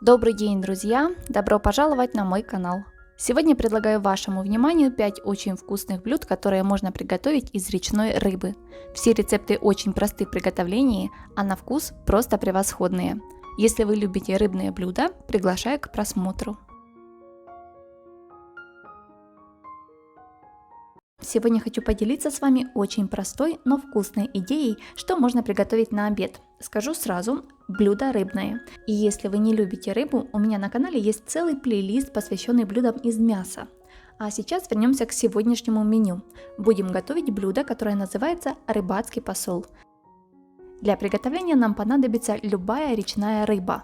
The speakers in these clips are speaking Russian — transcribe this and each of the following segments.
Добрый день, друзья! Добро пожаловать на мой канал! Сегодня предлагаю вашему вниманию 5 очень вкусных блюд, которые можно приготовить из речной рыбы. Все рецепты очень просты в приготовлении, а на вкус просто превосходные. Если вы любите рыбные блюда, приглашаю к просмотру. Сегодня хочу поделиться с вами очень простой, но вкусной идеей, что можно приготовить на обед. Скажу сразу, блюдо рыбное. И если вы не любите рыбу, у меня на канале есть целый плейлист, посвященный блюдам из мяса. А сейчас вернемся к сегодняшнему меню. Будем готовить блюдо, которое называется рыбацкий посол. Для приготовления нам понадобится любая речная рыба.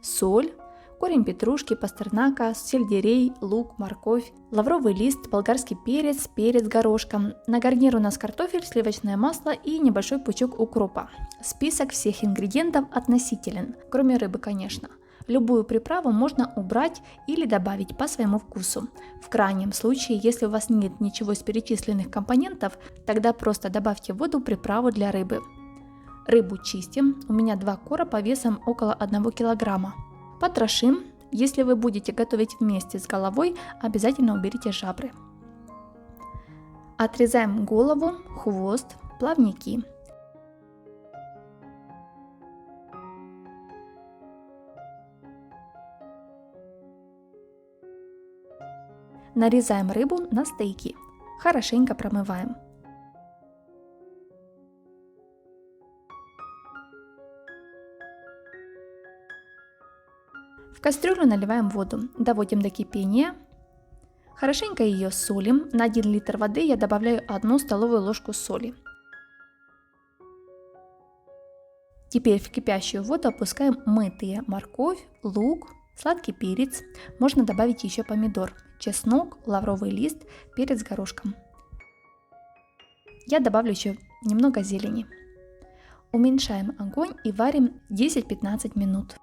Соль, корень петрушки, пастернака, сельдерей, лук, морковь, лавровый лист, болгарский перец, перец горошком. На гарнир у нас картофель, сливочное масло и небольшой пучок укропа. Список всех ингредиентов относителен, кроме рыбы, конечно. Любую приправу можно убрать или добавить по своему вкусу. В крайнем случае, если у вас нет ничего из перечисленных компонентов, тогда просто добавьте в воду приправу для рыбы. Рыбу чистим, у меня 2 коропа весом около 1 килограмма. Потрошим. Если вы будете готовить вместе с головой, обязательно уберите жабры. Отрезаем голову, хвост, плавники. Нарезаем рыбу на стейки. Хорошенько промываем. В кастрюлю наливаем воду, доводим до кипения. Хорошенько ее солим. На 1 литр воды я добавляю 1 столовую ложку соли. Теперь в кипящую воду опускаем мытые морковь, лук, сладкий перец. Можно добавить еще помидор, чеснок, лавровый лист, перец горошком. Я добавлю еще немного зелени. Уменьшаем огонь и варим 10-15 минут.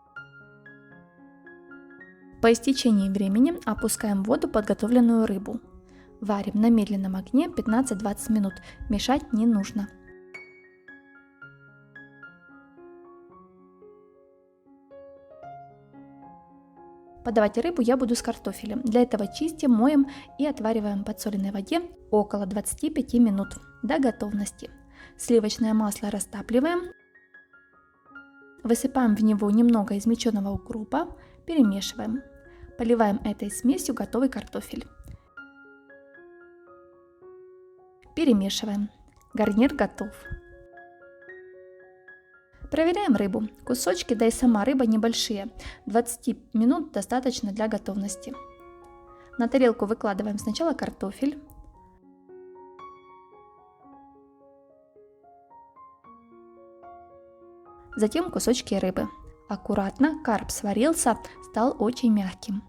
По истечении времени опускаем в воду подготовленную рыбу. Варим на медленном огне 15-20 минут, мешать не нужно. Подавать рыбу я буду с картофелем. Для этого чистим, моем и отвариваем в подсоленной воде около 25 минут до готовности. Сливочное масло растапливаем. Высыпаем в него немного измельченного укропа, перемешиваем. Поливаем этой смесью готовый картофель. Перемешиваем. Гарнир готов. Проверяем рыбу. Кусочки, да и сама рыба небольшие. 20 минут достаточно для готовности. На тарелку выкладываем сначала картофель. Затем кусочки рыбы. Аккуратно, карп сварился, стал очень мягким.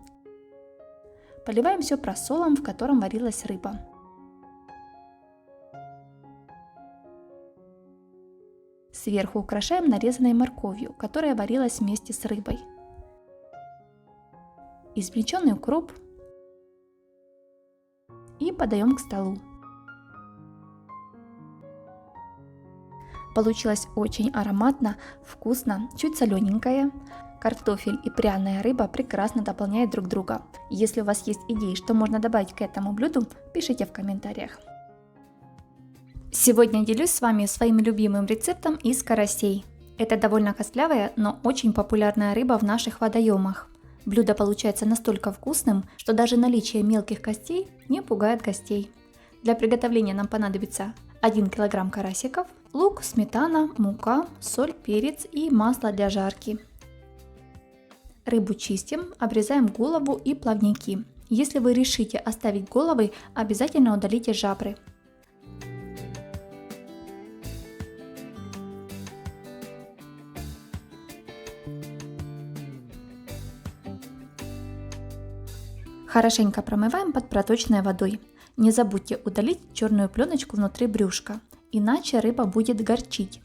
Поливаем все просолом, в котором варилась рыба. Сверху украшаем нарезанной морковью, которая варилась вместе с рыбой. Измельченный укроп. И подаем к столу. Получилось очень ароматно, вкусно, чуть солененькое. Картофель и пряная рыба прекрасно дополняют друг друга. Если у вас есть идеи, что можно добавить к этому блюду, пишите в комментариях. Сегодня делюсь с вами своим любимым рецептом из карасей. Это довольно костлявая, но очень популярная рыба в наших водоемах. Блюдо получается настолько вкусным, что даже наличие мелких костей не пугает гостей. Для приготовления нам понадобится 1 кг карасиков, лук, сметана, мука, соль, перец и масло для жарки. Рыбу чистим, обрезаем голову и плавники. Если вы решите оставить головы, обязательно удалите жабры. Хорошенько промываем под проточной водой. Не забудьте удалить черную пленочку внутри брюшка, иначе рыба будет горчить.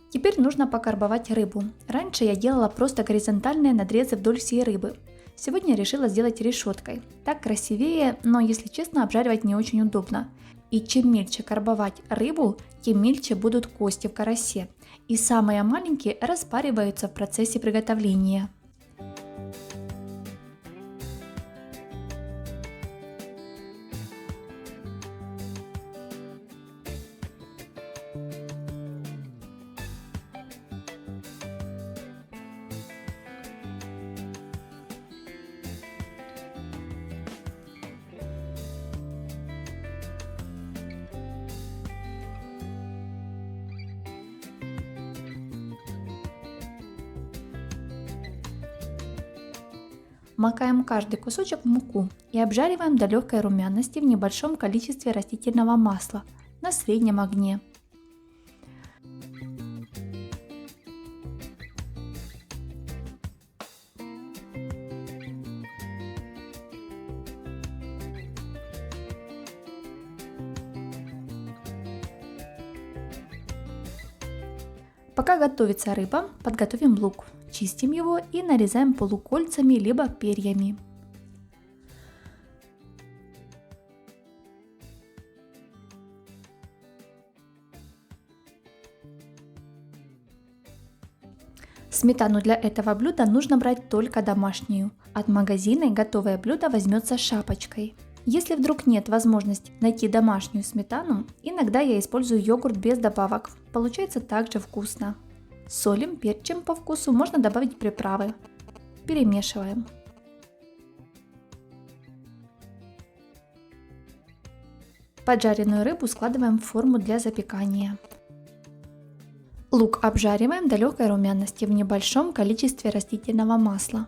Теперь нужно покарбовать рыбу. Раньше я делала просто горизонтальные надрезы вдоль всей рыбы. Сегодня решила сделать решеткой. Так красивее, но если честно, обжаривать не очень удобно. И чем мельче карбовать рыбу, тем мельче будут кости в карасе. И самые маленькие распариваются в процессе приготовления. Макаем каждый кусочек в муку и обжариваем до легкой румяности в небольшом количестве растительного масла на среднем огне. Пока готовится рыба, подготовим лук. Чистим его и нарезаем полукольцами либо перьями. Сметану для этого блюда нужно брать только домашнюю. От магазина готовое блюдо возьмется шапочкой. Если вдруг нет возможности найти домашнюю сметану, иногда я использую йогурт без добавок. Получается также вкусно. Солим, перчим по вкусу, можно добавить приправы. Перемешиваем. Поджаренную рыбу складываем в форму для запекания. Лук обжариваем до легкой румяности в небольшом количестве растительного масла.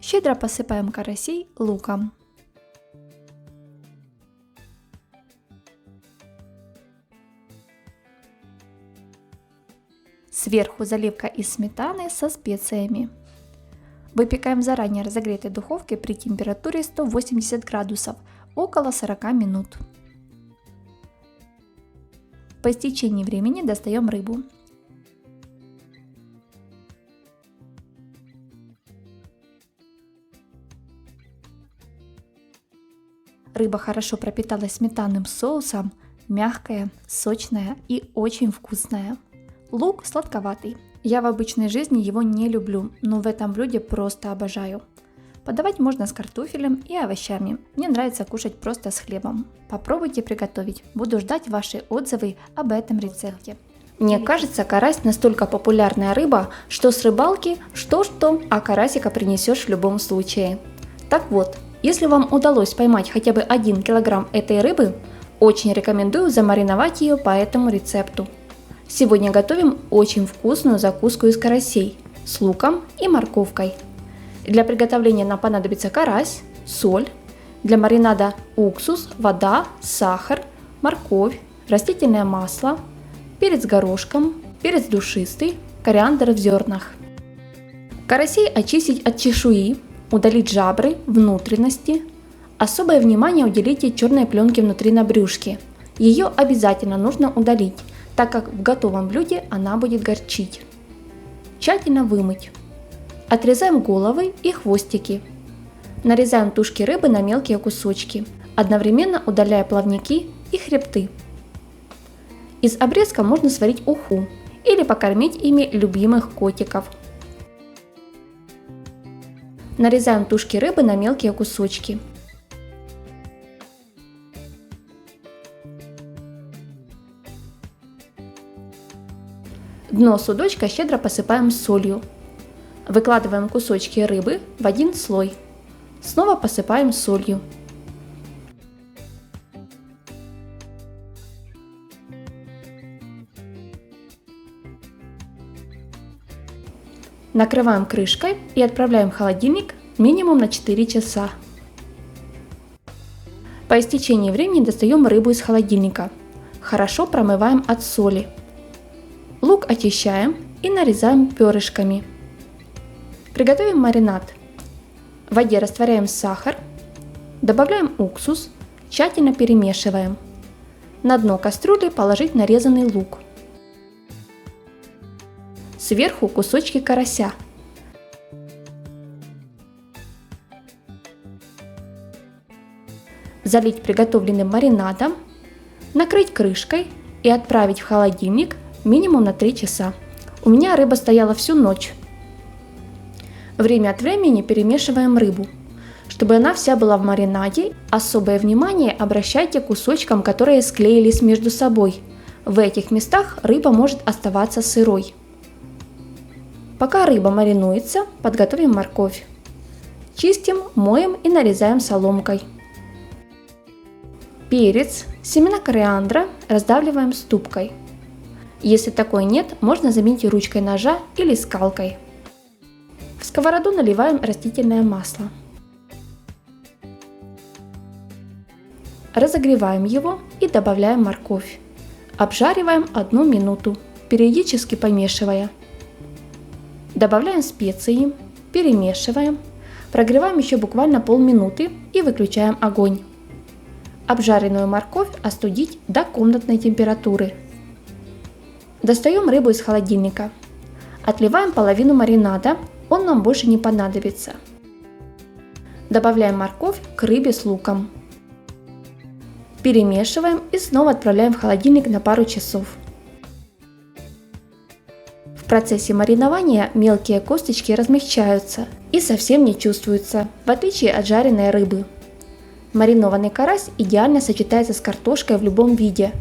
Щедро посыпаем карасей луком. Сверху заливка из сметаны со специями. Выпекаем в заранее разогретой духовке при температуре 180 градусов около 40 минут. По истечении времени достаем рыбу. Рыба хорошо пропиталась сметанным соусом, мягкая, сочная и очень вкусная. Лук сладковатый. Я в обычной жизни его не люблю, но в этом блюде просто обожаю. Подавать можно с картофелем и овощами. Мне нравится кушать просто с хлебом. Попробуйте приготовить. Буду ждать ваши отзывы об этом рецепте. Мне кажется, карась настолько популярная рыба, что с рыбалки что-что, а карасика принесешь в любом случае. Так вот, если вам удалось поймать хотя бы 1 килограмм этой рыбы, очень рекомендую замариновать ее по этому рецепту. Сегодня готовим очень вкусную закуску из карасей с луком и морковкой. Для приготовления нам понадобится карась, соль, для маринада уксус, вода, сахар, морковь, растительное масло, перец горошком, перец душистый, кориандр в зернах. Карасей очистить от чешуи, удалить жабры, внутренности. Особое внимание уделите черной пленке внутри на брюшке. Ее обязательно нужно удалить, так как в готовом блюде она будет горчить. Тщательно вымыть. Отрезаем головы и хвостики. Нарезаем тушки рыбы на мелкие кусочки, одновременно удаляя плавники и хребты. Из обрезка можно сварить уху или покормить ими любимых котиков. Нарезаем тушки рыбы на мелкие кусочки. Дно судочка щедро посыпаем солью. Выкладываем кусочки рыбы в один слой. Снова посыпаем солью. Накрываем крышкой и отправляем в холодильник минимум на 4 часа. По истечении времени достаем рыбу из холодильника. Хорошо промываем от соли. Лук очищаем и нарезаем перышками. Приготовим маринад. В воде растворяем сахар, добавляем уксус, тщательно перемешиваем. На дно кастрюли положить нарезанный лук. Сверху кусочки карася. Залить приготовленным маринадом, накрыть крышкой и отправить в холодильник минимум на 3 часа. У меня рыба стояла всю ночь. Время от времени перемешиваем рыбу. Чтобы она вся была в маринаде, особое внимание обращайте к кусочкам, которые склеились между собой. В этих местах рыба может оставаться сырой. Пока рыба маринуется, подготовим морковь. Чистим, моем и нарезаем соломкой. Перец, семена кориандра раздавливаем ступкой. Если такой нет, можно заменить ручкой ножа или скалкой. В сковороду наливаем растительное масло. Разогреваем его и добавляем морковь. Обжариваем 1 минуту, периодически помешивая. Добавляем специи, перемешиваем, прогреваем еще буквально полминуты и выключаем огонь. Обжаренную морковь остудить до комнатной температуры. Достаем рыбу из холодильника. Отливаем половину маринада, он нам больше не понадобится. Добавляем морковь к рыбе с луком. Перемешиваем и снова отправляем в холодильник на пару часов. В процессе маринования мелкие косточки размягчаются и совсем не чувствуются, в отличие от жареной рыбы. Маринованный карась идеально сочетается с картошкой в любом виде.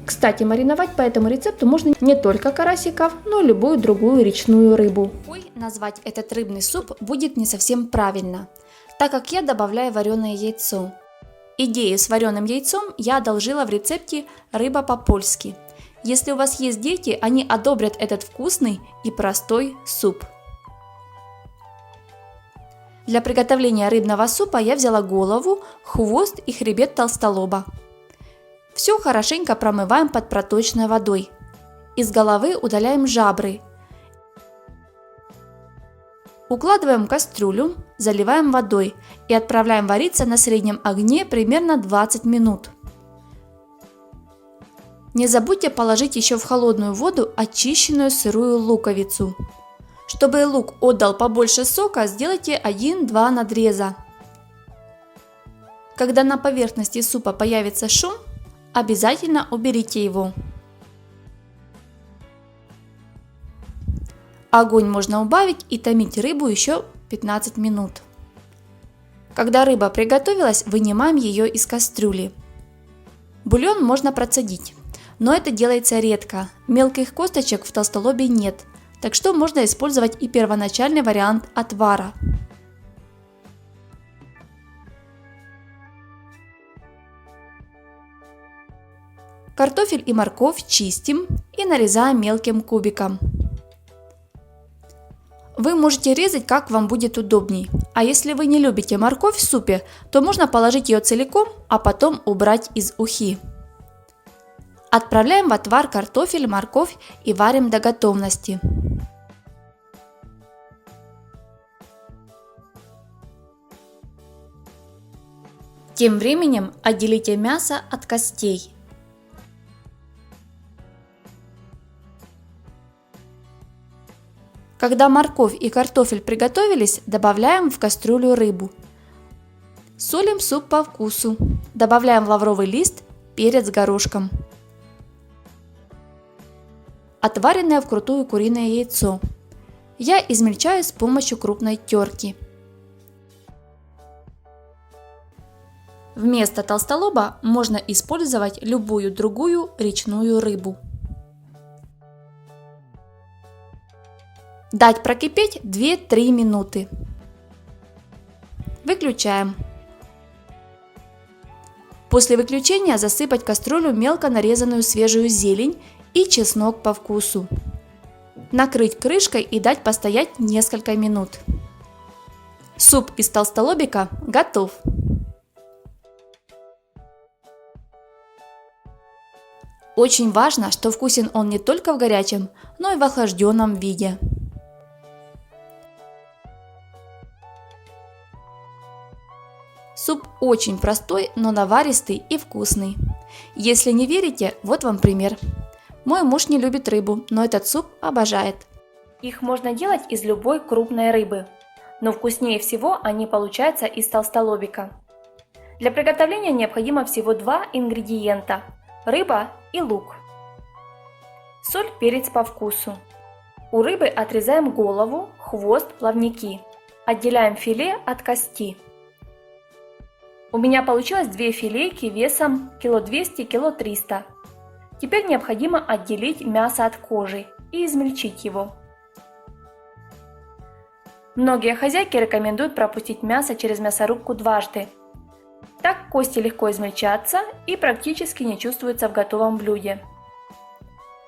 Кстати, мариновать по этому рецепту можно не только карасиков, но и любую другую речную рыбу. Назвать этот рыбный суп будет не совсем правильно, так как я добавляю вареное яйцо. Идею с вареным яйцом я одолжила в рецепте «Рыба по-польски». Если у вас есть дети, они одобрят этот вкусный и простой суп. Для приготовления рыбного супа я взяла голову, хвост и хребет толстолоба. Все хорошенько промываем под проточной водой. Из головы удаляем жабры. Укладываем в кастрюлю, заливаем водой и отправляем вариться на среднем огне примерно 20 минут. Не забудьте положить еще в холодную воду очищенную сырую луковицу. Чтобы лук отдал побольше сока, сделайте 1-2 надреза. Когда на поверхности супа появится шум, обязательно уберите его. Огонь можно убавить и томить рыбу еще 15 минут. Когда рыба приготовилась, вынимаем ее из кастрюли. Бульон можно процедить, но это делается редко, мелких косточек в толстолобе нет, так что можно использовать и первоначальный вариант отвара. Картофель и морковь чистим и нарезаем мелким кубиком. Вы можете резать, как вам будет удобней. А если вы не любите морковь в супе, то можно положить ее целиком, а потом убрать из ухи. Отправляем в отвар картофель, морковь и варим до готовности. Тем временем отделите мясо от костей. Когда морковь и картофель приготовились, добавляем в кастрюлю рыбу. Солим суп по вкусу. Добавляем лавровый лист, перец горошком. Отваренное вкрутую куриное яйцо. Я измельчаю с помощью крупной терки. Вместо толстолоба можно использовать любую другую речную рыбу. Дать прокипеть 2-3 минуты. Выключаем. После выключения засыпать кастрюлю мелко нарезанную свежую зелень и чеснок по вкусу. Накрыть крышкой и дать постоять несколько минут. Суп из толстолобика готов. Очень важно, что вкусен он не только в горячем, но и в охлажденном виде. Суп очень простой, но наваристый и вкусный. Если не верите, вот вам пример. Мой муж не любит рыбу, но этот суп обожает. Их можно делать из любой крупной рыбы, но вкуснее всего они получаются из толстолобика. Для приготовления необходимо всего 2 ингредиента – рыба и лук. Соль, перец по вкусу. У рыбы отрезаем голову, хвост, плавники. Отделяем филе от кости. У меня получилось 2 филейки весом 200–300 кг. Теперь необходимо отделить мясо от кожи и измельчить его. Многие хозяйки рекомендуют пропустить мясо через мясорубку дважды. Так кости легко измельчатся и практически не чувствуются в готовом блюде.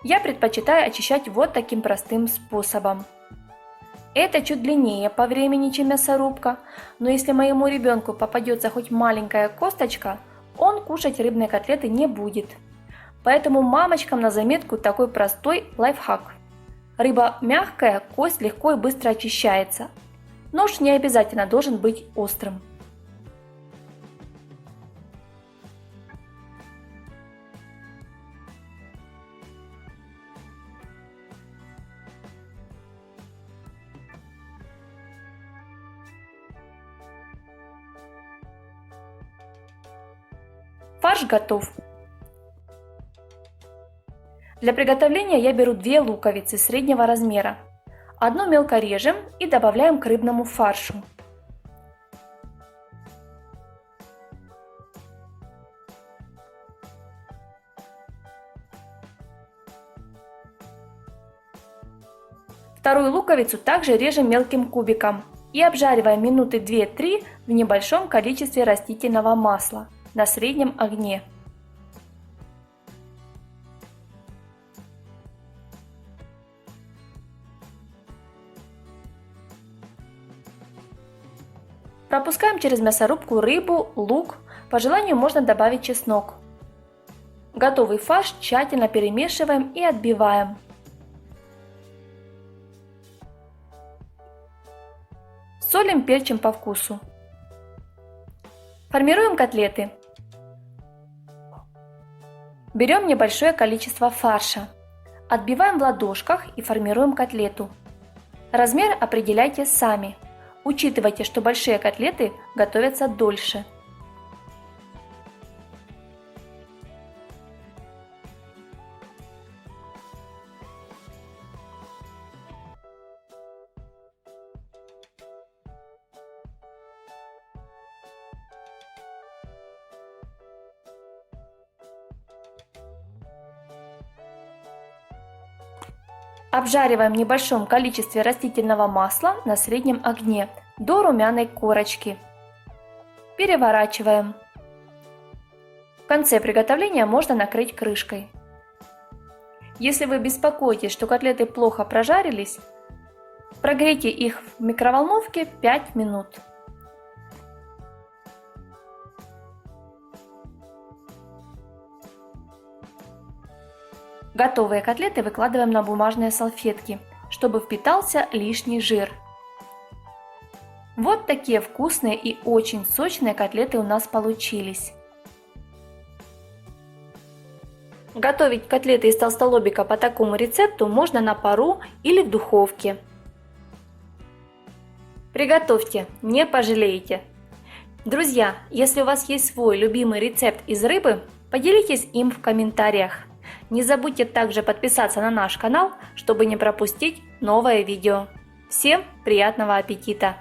Я предпочитаю очищать вот таким простым способом. Это чуть длиннее по времени, чем мясорубка, но если моему ребенку попадется хоть маленькая косточка, он кушать рыбные котлеты не будет. Поэтому мамочкам на заметку такой простой лайфхак. Рыба мягкая, кость легко и быстро очищается. Нож не обязательно должен быть острым. Фарш готов. Для приготовления я беру 2 луковицы среднего размера. Одну мелко режем и добавляем к рыбному фаршу. Вторую луковицу также режем мелким кубиком и обжариваем минуты 2-3 в небольшом количестве растительного масла на среднем огне. Пропускаем через мясорубку рыбу, лук, по желанию можно добавить чеснок. Готовый фарш тщательно перемешиваем и отбиваем. Солим, перчим по вкусу. Формируем котлеты. Берем небольшое количество фарша. Отбиваем в ладошках и формируем котлету. Размер определяйте сами. Учитывайте, что большие котлеты готовятся дольше. Обжариваем в небольшом количестве растительного масла на среднем огне до румяной корочки. Переворачиваем. В конце приготовления можно накрыть крышкой. Если вы беспокоитесь, что котлеты плохо прожарились, прогрейте их в микроволновке 5 минут. Готовые котлеты выкладываем на бумажные салфетки, чтобы впитался лишний жир. Вот такие вкусные и очень сочные котлеты у нас получились. Готовить котлеты из толстолобика по такому рецепту можно на пару или в духовке. Приготовьте, не пожалеете! Друзья, если у вас есть свой любимый рецепт из рыбы, поделитесь им в комментариях. Не забудьте также подписаться на наш канал, чтобы не пропустить новое видео. Всем приятного аппетита!